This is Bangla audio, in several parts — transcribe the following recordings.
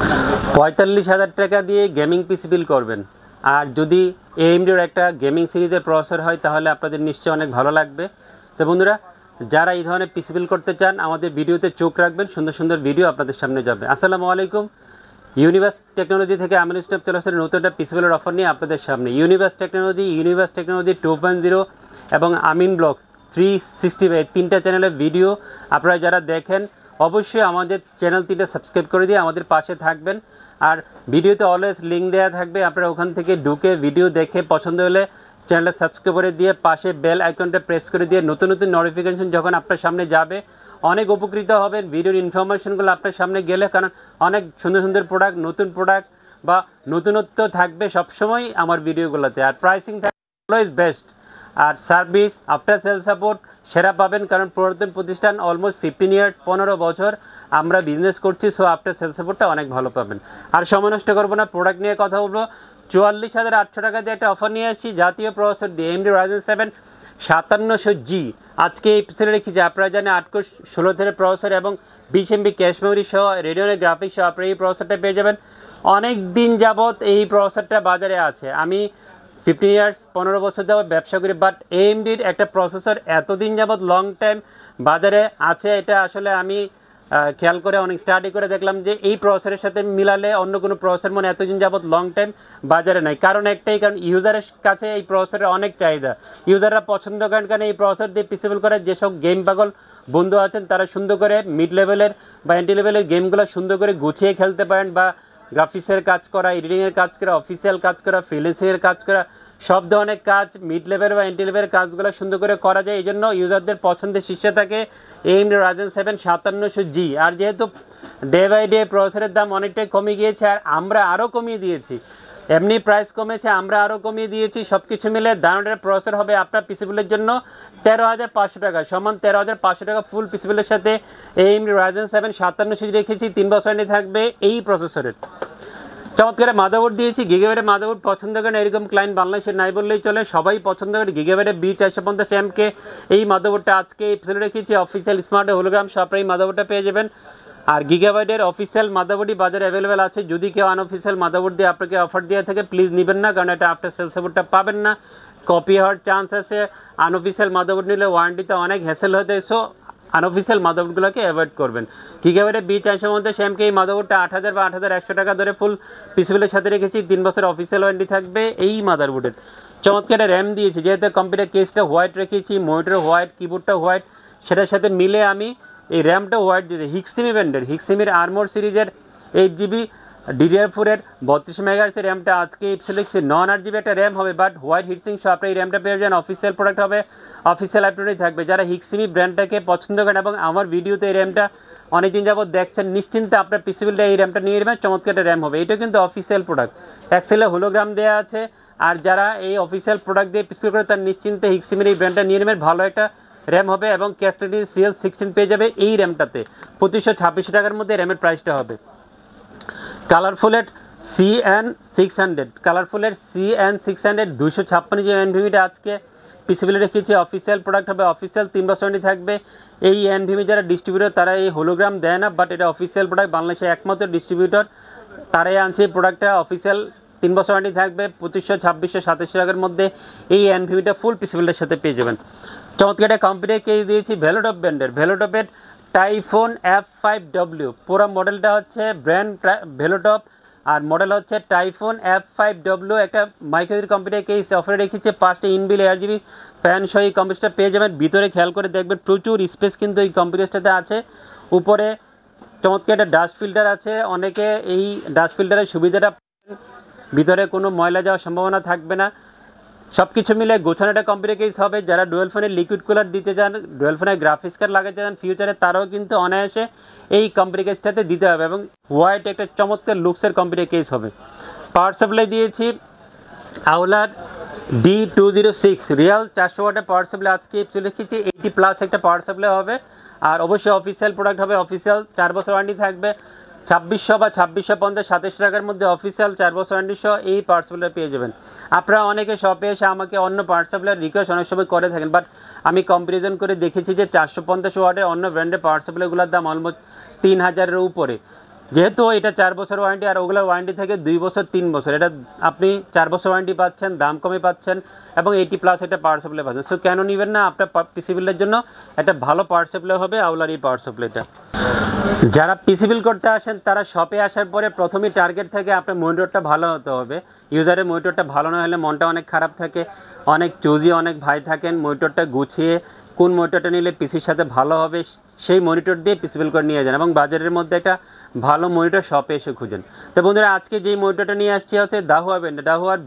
45,000 টাকা দিয়ে গেমিং পিসি বিল করবেন। আর যদি AMDর একটা গেমিং সিরিজের প্রসেসর হয় তাহলে আপনাদের নিশ্চয়ই অনেক ভালো লাগবে। তো বন্ধুরা, যারা এই ধরনের পিসি বিল করতে চান আমাদের ভিডিওতে চোখ রাখবেন, সুন্দর সুন্দর ভিডিও আপনাদের সামনে যাবে। আসসালামু আলাইকুম। ইউনিভার্স টেকনোলজি থেকে আমিন স্টেপ চলে আসছে নতুন একটা পিসি বিলের অফার নিয়ে আপনাদের সামনে। ইউনিভার্স টেকনোলজি 2.0 এবং আমিন ব্লগ 365 তিনটা চ্যানেলের ভিডিও আপনারা যারা দেখেন অবশ্যই আমাদের চ্যানেল 3টা সাবস্ক্রাইব করে দিয়ে আমাদের পাশে থাকবেন। আর ভিডিওতে অলওয়েজ লিঙ্ক দেওয়া থাকবে, আপনারা ওখান থেকে ঢুকে ভিডিও দেখে পছন্দ হলে চ্যানেলটা সাবস্ক্রাইব করে দিয়ে পাশে বেল আইকনটা প্রেস করে দিয়ে নতুন নতুন নোটিফিকেশন যখন আপনার সামনে যাবে অনেক উপকৃত হবেন। ভিডিওর ইনফরমেশনগুলো আপনার সামনে গেলে, কারণ অনেক সুন্দর সুন্দর প্রোডাক্ট, নতুন প্রোডাক্ট বা নতুনত্ব থাকবে সবসময় আমার ভিডিওগুলোতে। আর প্রাইসিং থাকবে অলওয়েজ বেস্ট। আর সার্ভিস আফটার সেল সাপোর্ট সেরা পাবেন, কারণ পুরাতন প্রতিষ্ঠান অলমোস্ট 15 ইয়ার্স 15 বছর আমরা বিজনেস করছি। সো আফটার সেল সাপোর্টটা অনেক ভালো পাবেন। আর সময় নষ্ট করবো না, প্রোডাক্ট নিয়ে কথা বলবো। 44,800 টাকা দিয়ে একটা অফার নিয়ে আসছি জাতীয় প্রসেসর দিয়ে AMD Ryzen 7 5700G। আজকে এই পিছনে রেখেছি, আপনারা জানেন 8 কোর 16 থ্রেডের প্রসেসর এবং 20 MB ক্যাশ মেমোরি সহ রেডিওনের গ্রাফিক্স সহ আপনারা এই প্রসেসরটা পেয়ে যাবেন। অনেক দিন যাবৎ এই প্রসেসরটা বাজারে আছে। আমি 15 ইয়ার্স 15 বছর যাবৎ ব্যবসা করি, বাট AMDর একটা প্রসেসর এতদিন যাবৎ লং টাইম বাজারে আছে, এটা আসলে আমি খেয়াল করে অনেক স্টাডি করে দেখলাম যে এই প্রসেসরের সাথে মিলালে অন্য কোনো প্রসেসর মনে এতদিন যাবৎ লং টাইম বাজারে নাই। কারণ একটাই, কারণ ইউজারের কাছে এই প্রসেসরের অনেক চাহিদা, ইউজাররা পছন্দ করেন। কারণ এই প্রসেসর দিয়ে পিসেবল করে যেসব গেম পাগল বন্ধু আছেন তারা সুন্দর করে মিড লেভেলের বা এন্টি লেভেলের গেমগুলো সুন্দর করে গুছিয়ে খেলতে পারেন, বা গ্রাফিক্সের কাজ করা, এডিটিংয়ের কাজ করা, অফিসিয়াল কাজ করা, ফ্রিল্যান্সিংয়ের কাজ করা, সব ধরনের কাজ মিড লেভেল বা এন্টি লেভেলের কাজগুলো সুন্দর করে করা যায়। এই জন্য ইউজারদের পছন্দের শীর্ষে থাকে AMD Ryzen 7 5700G। আর যেহেতু ডে বাই ডে প্রসেসরের দাম অনেকটাই কমে গিয়েছে, আর আমরা আরও কমিয়ে দিয়েছি, এমনি প্রাইস কমেছে আমরা আরও কমিয়ে দিয়েছি, সব কিছু মিলে দামের প্রসেসর হবে আপনার পিসিবিলের জন্য 13,500 টাকা, সমান 13,500 টাকা ফুল পিসিবিলের সাথে AMD Ryzen 7 5700G রেখেছি। 3 বছর থাকবে এই প্রসেসরের। চমৎকার মাদারবোর্ড দিয়েছি, গিগাবাইটের মাদারবোর্ড পছন্দ করেন এরকম ক্লায়েন্ট বাংলাদেশের নাই বললেই চলে, সবাই পছন্দ করে গিগাবাইটের B450M এই মাদারবোর্ডটা আজকে এপিসোডে রেখেছি। অফিসিয়াল স্মার্ট হোলোগ্রাম সব এই মাদারবোর্ডটা পেয়ে যাবেন। আর গিগাবাইটের অফিসিয়াল মাদারবোর্ডই বাজারে অ্যাভেলেবেল আছে। যদি কেউ আনঅফিসিয়াল মাদারবোর্ড দিয়ে আপনাকে অফার দিয়ে থাকে প্লিজ নেবেন না, কারণ এটা আফটার সেল সাপোর্টটা পাবেন না, কপি হওয়ার চান্স আছে। আনঅফিসিয়াল মাদারবোর্ড নিলে ওয়ারেন্টিতে অনেক হ্যাসেল হতে, সো আনঅফিসিয়াল মাদারবোর্ডগুলোকে অ্যাভয়েড করবেন। গিগাবাইটের B450M এই মাদারবোর্ডটা 8,000 বা 8,100 টাকা ধরে ফুল পিসিবিলের সাথে রেখেছি। 3 বছর অফিসিয়াল ওয়ারেন্টি থাকবে এই মাদারবোর্ডের। চমৎকার র্যাম দিয়েছি, যেহেতু কম্পিউটার কেসটা হোয়াইট রেখেছি, মনিটর হোয়াইট, কিবোর্ডটা হোয়াইট, সেটার সাথে মিলে আমি এই র্যামটা হোয়াইট দিয়েছি। হিক্সিমি ব্র্যান্ডের হিক্সিমির আর্মোর সিরিজের 8GB DDR4-এর 32 মেগাহার্টজের র্যামটা আজকে লিখছি। 9 একটা র্যাম হবে, বাট হোয়াইট হিটসিং সহ আপনি এই র্যামটা পেয়ে যান। অফিসিয়াল প্রোডাক্ট হবে, অফিসিয়াল অ্যাপটোরেই থাকবে। যারা হিক্সিমি ব্র্যান্ডটাকে পছন্দ করেন এবং আমার ভিডিওতে এই র্যামটা অনেকদিন যাবত দেখছেন, নিশ্চিন্তে আপনার পিসিবিলটা এই র্যামটা নিয়ে নেবেন। চমৎকার একটা র্যাম হবে, এটা কিন্তু অফিসিয়াল প্রোডাক্ট, এক্সেলে হোলোগ্রাম দেওয়া আছে। আর যারা এই অফিসিয়াল প্রোডাক্ট দিয়ে পিসিবিল করে তার নিশ্চিন্তে হিক্সিমির এই ব্র্যান্ডটা নিয়ে নেবেন, ভালো একটা র্যাম হবে এবং ক্যাসলেটি CL16 পেয়ে যাবে এই র্যামটাতে। 2526 টাকার মধ্যে র্যামের প্রাইসটা হবে। কালারফুলের CN600 256 NVMe আজকে পিসিবিলে রেখেছি। অফিসিয়াল প্রোডাক্ট হবে, অফিসিয়াল 3 বছর থাকবে। এই NVMe যারা ডিস্ট্রিবিউটর তারা এই হোলোগ্রাম দেয় না, বাট এটা অফিসিয়াল প্রোডাক্ট, বাংলাদেশে একমাত্র ডিস্ট্রিবিউটর তারাই আনছে এই প্রোডাক্টটা। অফিসিয়াল 3 বছর থাকবে। 2500, 2700 টাকার মধ্যে এই NVMeটা ফুল পিসিবিলের সাথে পেয়ে যাবেন। চমৎকার একটা কম্পিউটার কেস দিয়েছি ভেলোটপ ব্র্যান্ডের, ভেলোটপের টাইফোন F5W। পুরো মডেলটা হচ্ছে ব্র্যান্ড ভেলোটপ আর মডেল হচ্ছে টাইফোন F5W। একটা মাইক্রোওয়েভ কম্পিউটার কেস অফারে রেখেছে। 5টা ইনবিল ARGB ফ্যান সহ এই কম্পিউটারটা পেয়ে যাবেন। ভিতরে খেয়াল করে দেখবেন প্রচুর স্পেস কিন্তু এই কম্পিউটারটাতে আছে। উপরে চমৎকার একটা ডাস্ট ফিল্টার আছে, অনেকে এই ডাস্ট ফিল্টারের সুবিধাটা, ভিতরে কোনো ময়লা যাওয়ার সম্ভাবনা থাকবে না। সব কিছু মিলে গোছানো একটা কম্পিউটার কেস হবে। যারা ডুয়েল ফোনে লিকুইড কুলার দিতে চান, ডুয়েল ফোনে গ্রাফিক্স কার্ড লাগাতে চান ফিউচারে, তারাও কিন্তু অনায়াসে এই কম্পিউটার কেসটাতে দিতে হবে এবং হোয়াইট একটা চমৎকার লুকসের কম্পিউটার কেস হবে। পাওয়ার সাপ্লাই দিয়েছি আওলার D206 রিয়াল 400 ওয়াটের পাওয়ার সাপ্লাই আজকে লিখেছি। 80+ একটা পাওয়ার সাপ্লাই হবে। আর অবশ্যই অফিসিয়াল প্রোডাক্ট হবে, অফিসিয়াল 4 বছর ওয়ারেন্টি থাকবে। 2600 বা 2650 2700 টাকার মধ্যে অফিসিয়াল 4 বছর ওয়ারেন্টি সহ এই পাওয়ার সাপ্লাই পেয়ে যাবেন। আপনারা অনেকে শপে এসে আমাকে অন্য পাওয়ার সাপ্লাইয়ের রিকোয়েস্ট অনেক সময় করে থাকেন, বাট আমি কম্পারিজন করে দেখেছি যে 450 ওয়াটের অন্য ব্র্যান্ডের পাওয়ার সাপ্লাইগুলোর দাম অলমোস্ট 3000-এর উপরে। যেহেতু এটা 4 বছর ওয়ারেন্টি, আর ওগুলোর ওয়ারেন্টি থাকে 2 বছর 3 বছর, এটা আপনি 4 বছর ওয়ারেন্টি পাচ্ছেন, দাম কমে পাচ্ছেন এবং 80+ একটা পাওয়ার সাপ্লাই পাচ্ছেন। সো কেন নেবেন না? আপনার পিসি বিল্ডের জন্য একটা ভালো পাওয়ার সাপ্লাই হবে আউলার এই পাওয়ার সাপ্লাইটা। যারা পিসি বিল্ড করতে আসেন তারা শপে আসার পরে প্রথমেই টার্গেট থাকে আপনার মনিটরটা ভালো হতে হবে। ইউজারের মনিটরটা ভালো না হলে মনটা অনেক খারাপ থাকে, অনেক চুজি অনেক ভাই থাকেন, মনিটরটা গুছিয়ে কোন মনিটরটা নিলে পিসির সাথে ভালো হবে সেই মনিটর দিয়ে পিসি বিল্ড করে নিয়ে যান এবং বাজারের মধ্যে একটা ভালো মনিটর শপে এসে খুঁজেন। তো বন্ধুরা, আজকে যেই মনিটরটা নিয়ে আসছি হচ্ছে দাহুয়া ব্র্যান্ড, দাহুয়ার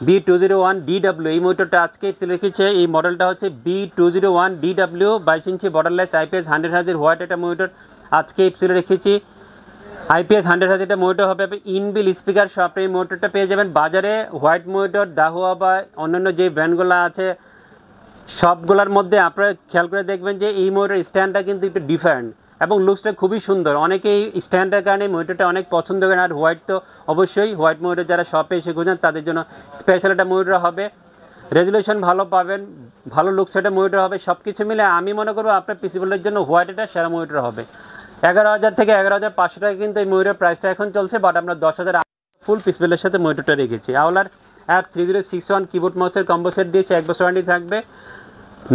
B201DW। এই মনিটরটা আজকে রেখেছে, এই মডেলটা হচ্ছে B201DW 22 ইঞ্চি বর্ডারলেস IPS 100Hz হোয়াইট একটা মনিটর আজকে রেখেছি। IPS 100Hz একটা মনিটর হবে, ইনবিল স্পিকার সব এই মনিটরটা পেয়ে যাবেন। বাজারে হোয়াইট মনিটর দাহুয়া বা অন্যান্য যে ব্র্যান্ডগুলো আছে সবগুলোর মধ্যে আপনারা খেয়াল করে দেখবেন যে এই মনিটরের স্ট্যান্ডটা কিন্তু একটু ডিফারেন্ট এবং লুকসটা খুবই সুন্দর। অনেকেই স্ট্যান্ডের কারণে মনিটরটা অনেক পছন্দ করেন, আর হোয়াইট তো অবশ্যই হোয়াইট মনিটর যারা শপে এসে খুঁজেন তাদের জন্য স্পেশাল একটা মনিটর হবে। রেজুলেশন ভালো পাবেন, ভালো লুকস একটা মনিটর হবে। সব কিছু মিলে আমি মনে করবো আপনার পিসি বিল্ডের জন্য হোয়াইট একটা সেরা মনিটর হবে। 11,000 থেকে 11,500 টাকা কিন্তু এই মনিটরের প্রাইসটা এখন চলছে, বাট আমরা 10,000 ফুল পিসি বিল্ডের সাথে মনিটরটা রেখেছি। আউলার F3061 কিবোর্ড মাউসের কম্বো সেট দিয়েছে, 1 বছর ওয়ারেন্টি থাকবে।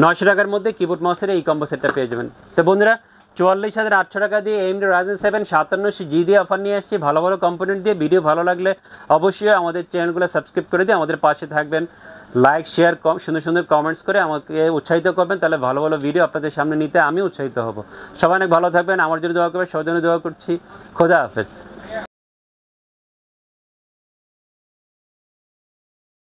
900 টাকার মধ্যে কিবোর্ড মাউসের এই কম্বো সেটটা পেয়ে যাবেন। তো বন্ধুরা, 44,800 টাকা দিয়ে AMD Ryzen 7 5700G দিয়ে অফার নিয়ে আসছি, ভালো ভালো কম্পোনেন্ট দিয়ে। ভিডিও ভালো লাগলে অবশ্যই আমাদের চ্যানেলগুলো সাবস্ক্রাইব করে দিয়ে আমাদের পাশে থাকবেন। লাইক শেয়ার সুন্দর সুন্দর কমেন্টস করে আমাকে উৎসাহিত করবেন, তাহলে ভালো ভালো ভিডিও আপনাদের সামনে নিতে আমি উৎসাহিত হব। সবাই অনেক ভালো থাকবেন, আমার জন্য দোয়া করবেন, সবার জন্য দোয়া করছি। খোদা হাফেজ।